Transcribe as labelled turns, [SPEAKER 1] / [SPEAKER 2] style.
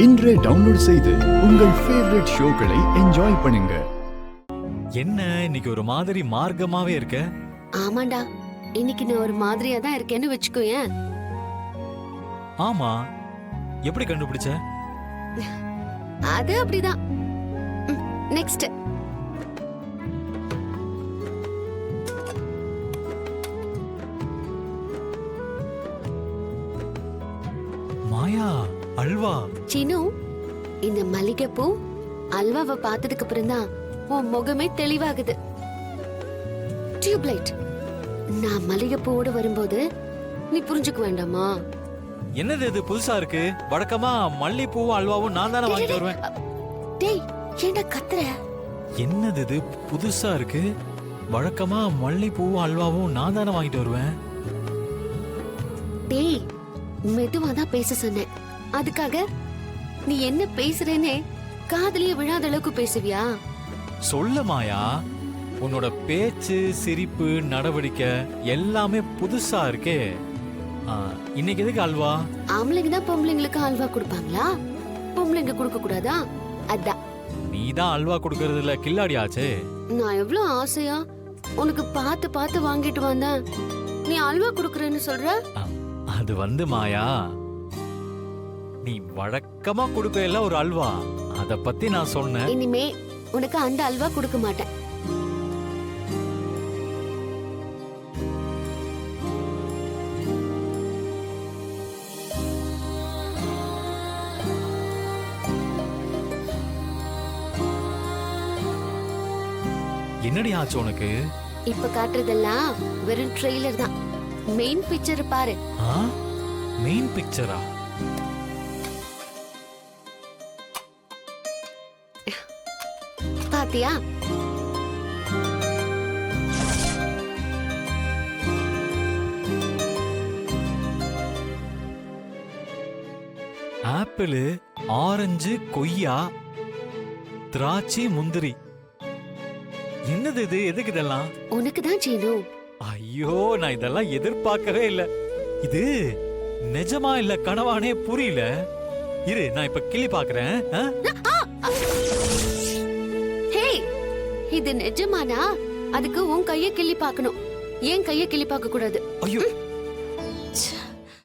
[SPEAKER 1] இன்றே டவுன்லோட் செய்து உங்கள் ஃபேவரட் ஷோக்களை என்ஜாய் பண்ணுங்க.
[SPEAKER 2] என்ன இன்னைக்கு ஒரு மாதிரி மார்க்கமாவே இருக்க?
[SPEAKER 3] ஆமாண்டா, இன்னைக்கு நான் ஒரு மாதிரியா தான் இருக்கேன்னு வெச்சுக்கோயேன்.
[SPEAKER 2] ஆமா, எப்படி கண்டுபிடிச்ச?
[SPEAKER 3] அது அப்படிதான். நெக்ஸ்ட்.
[SPEAKER 2] மாயா, அல்வா.
[SPEAKER 3] சினு, இந்த மல்லிகைப்பூ அல்வாவை பார்த்ததுக்கு அப்புறம் தான் உன் முகமே தெளிவாகுது. டியூப்லைட், நான் மல்லிகைப்பூவோட வரும்போது நீ புரிஞ்சுக்க வேண்டாமா?
[SPEAKER 2] என்னது இது புதுசா இருக்கு? வழக்கமா மல்லிப்பூவும் அல்வாவும் நான் தானே வாங்கிட்டு வருவேன்.
[SPEAKER 3] டேய், ஏன்டா கத்துற?
[SPEAKER 2] என்னது இது புதுசா இருக்கு? வழக்கமா மல்லிப்பூவும் அல்வாவும் நான் தானே வாங்கிட்டு வருவேன்.
[SPEAKER 3] டேய், மெதுவா தான் பேச சொன்னேன். அதுக்காக நீ என்ன பேசுறேனே காதுலயே விழாத அளவுக்கு பேசுவியா?
[SPEAKER 2] சொல்ல மாயா, உன்னோட பேச்சு, சிரிப்பு, நடவடிக்கை எல்லாமே புதுசா இருக்கே. இன்னைக்கு எதுக்கு அல்வா?
[SPEAKER 3] ஆம்பளைங்க தான் பொம்பளைங்களுக்கு அல்வா கொடுப்பாங்களா? பொம்பளைங்க கொடுக்க கூடாதா? அதான்.
[SPEAKER 2] நீ தான் அல்வா கொடுக்கறதுல கில்லாடி ஆச்சே.
[SPEAKER 3] நான் எவ்வளவு ஆசையா உனக்கு பார்த்து பார்த்து வாங்கிட்டு வந்தேன். நீ அல்வா கொடுக்கறேன்னு சொல்ற?
[SPEAKER 2] அது வந்து மாயா, நீ வழக்கமா கொடுப்பேல ஒரு அல்வா, அத பத்தி நான் சொன்னேன்.
[SPEAKER 3] இனிமே உனக்கு அந்த அல்வா கொடுக்க மாட்டேன்.
[SPEAKER 2] என்னடி ஆச்சு உனக்கு?
[SPEAKER 3] இப்ப காட்டுறதெல்லாம் வெறும் ட்ரெய்லர் தான். மெயின் பிக்சர் பாரு.
[SPEAKER 2] மெயின் பிக்சரா?
[SPEAKER 3] பாத்தியா?
[SPEAKER 2] ஆப்பிள், ஆரஞ்சு, கொய்யா, திராட்சை, முந்திரி. என்னது இது? எதுக்கு இதெல்லாம்?
[SPEAKER 3] உனக்கு தான் சீனு.
[SPEAKER 2] ஐயோ, நான் இதெல்லாம் எதிர்பார்க்கவே இல்ல. இது நிஜமா இல்ல கனவானே புரியல. இரு, நான் இப்ப கிள்ளி பாக்குறேன்.
[SPEAKER 3] ஹே, இது நிஜமானா அதுக்கு உன் கைய கிள்ளி பார்க்கணும். ஏன் கைய கிள்ளி பார்க்க கூடாது?
[SPEAKER 2] ஐயோ,